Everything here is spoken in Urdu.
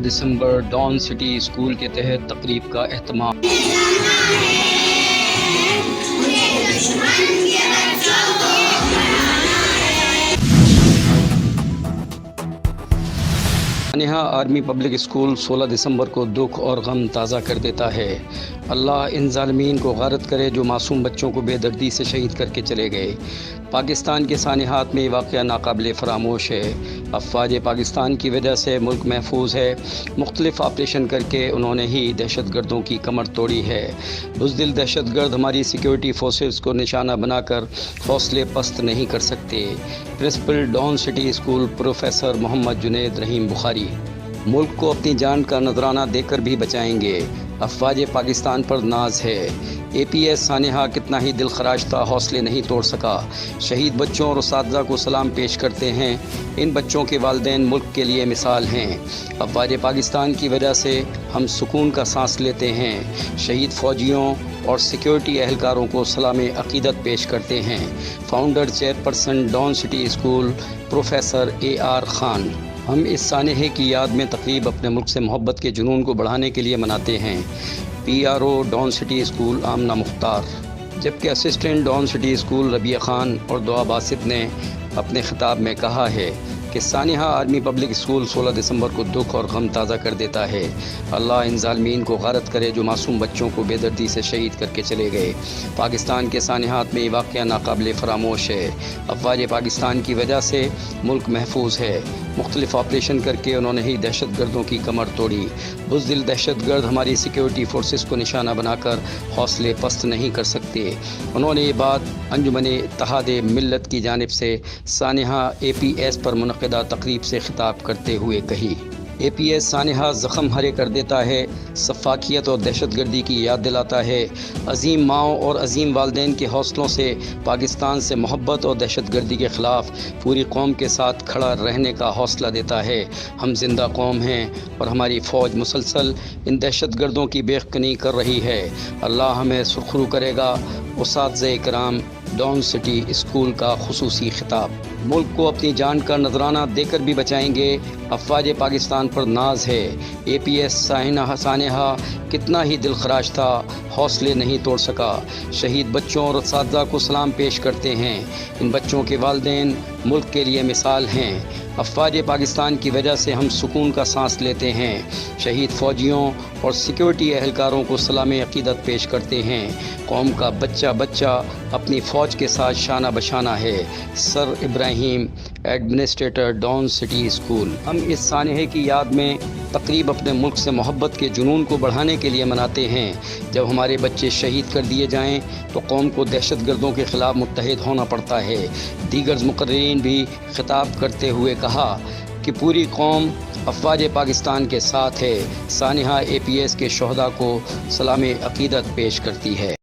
دسمبر ڈان سٹی اسکول کے تحت تقریب کا اہتمام۔ سانحہ آرمی پبلک اسکول 16 دسمبر کو دکھ اور غم تازہ کر دیتا ہے۔ اللہ ان ظالمین کو غارت کرے جو معصوم بچوں کو بے دردی سے شہید کر کے چلے گئے۔ پاکستان کے سانحات میں یہ واقعہ ناقابل فراموش ہے۔ افواج پاکستان کی وجہ سے ملک محفوظ ہے۔ مختلف آپریشن کر کے انہوں نے ہی دہشت گردوں کی کمر توڑی ہے۔ بزدل دہشت گرد ہماری سیکیورٹی فورسز کو نشانہ بنا کر حوصلے پست نہیں کر سکتے۔ Principal Dawn city school professor Muhammad Junaid Rahim Bukhari. ملک کو اپنی جان کا نذرانہ دے کر بھی بچائیں گے۔ افواج پاکستان پر ناز ہے۔ اے پی ایس سانحہ کتنا ہی دل خراش تھا، حوصلے نہیں توڑ سکا۔ شہید بچوں اور اساتذہ کو سلام پیش کرتے ہیں۔ ان بچوں کے والدین ملک کے لیے مثال ہیں۔ افواج پاکستان کی وجہ سے ہم سکون کا سانس لیتے ہیں۔ شہید فوجیوں اور سیکیورٹی اہلکاروں کو سلام عقیدت پیش کرتے ہیں۔ Founder chairperson Dawn city school professor A R Khan. ہم اس سانحے کی یاد میں تقریب اپنے ملک سے محبت کے جنون کو بڑھانے کے لیے مناتے ہیں۔ P R O Dawn city School Amna Mukhtar, جبکہ assistant Dawn city School Rabia Khan اور دعا باسط نے اپنے خطاب میں کہا ہے کہ سانحہ آرمی پبلک اسکول 16 دسمبر کو دکھ اور غم تازہ کر دیتا ہے۔ اللہ ان ظالمین کو غارت کرے جو معصوم بچوں کو بے دردی سے شہید کر کے چلے گئے۔ پاکستان کے سانحات میں یہ واقعہ ناقابل فراموش ہے۔ افواج پاکستان کی وجہ سے ملک محفوظ ہے۔ مختلف آپریشن کر کے انہوں نے ہی دہشت گردوں کی کمر توڑی۔ بزدل دہشت گرد ہماری سیکیورٹی فورسز کو نشانہ بنا کر حوصلے پست نہیں کر سکتے۔ انہوں نے یہ بات انجمن اتحاد ملت کی جانب سے سانحہ اے پی ایس پر منعقدہ تقریب سے خطاب کرتے ہوئے کہی۔ اے پی ایس سانحہ زخم ہرے کر دیتا ہے، سفاکیت اور دہشت گردی کی یاد دلاتا ہے۔ عظیم ماؤں اور عظیم والدین کے حوصلوں سے پاکستان سے محبت اور دہشت گردی کے خلاف پوری قوم کے ساتھ کھڑا رہنے کا حوصلہ دیتا ہے۔ ہم زندہ قوم ہیں اور ہماری فوج مسلسل ان دہشت گردوں کی بے کنی کر رہی ہے۔ اللہ ہمیں سرخرو کرے گا۔ اساتذہ کرام، ڈان سٹی اسکول کا خصوصی خطاب۔ ملک کو اپنی جان کا نذرانہ دے کر بھی بچائیں گے۔ افواج پاکستان پر ناز ہے۔ اے پی ایس سانحہ کتنا ہی دل خراش تھا، حوصلے نہیں توڑ سکا۔ شہید بچوں اور اساتذہ کو سلام پیش کرتے ہیں۔ ان بچوں کے والدین ملک کے لیے مثال ہیں۔ افواج پاکستان کی وجہ سے ہم سکون کا سانس لیتے ہیں۔ شہید فوجیوں اور سیکیورٹی اہلکاروں کو سلام عقیدت پیش کرتے ہیں۔ قوم کا بچہ بچہ اپنی فوج کے ساتھ شانہ بشانہ ہے۔ سر ابراہیم، ایڈمنسٹریٹر ڈان سٹی اسکول۔ ہم اس سانحے کی یاد میں تقریب اپنے ملک سے محبت کے جنون کو بڑھانے کے لیے مناتے ہیں۔ جب ہمارے بچے شہید کر دیے جائیں تو قوم کو دہشت گردوں کے خلاف متحد ہونا پڑتا ہے۔ دیگر مقررین بھی خطاب کرتے ہوئے کہا کہ پوری قوم افواج پاکستان کے ساتھ ہے۔ سانحہ اے پی ایس کے شہداء کو سلام عقیدت پیش کرتی ہے۔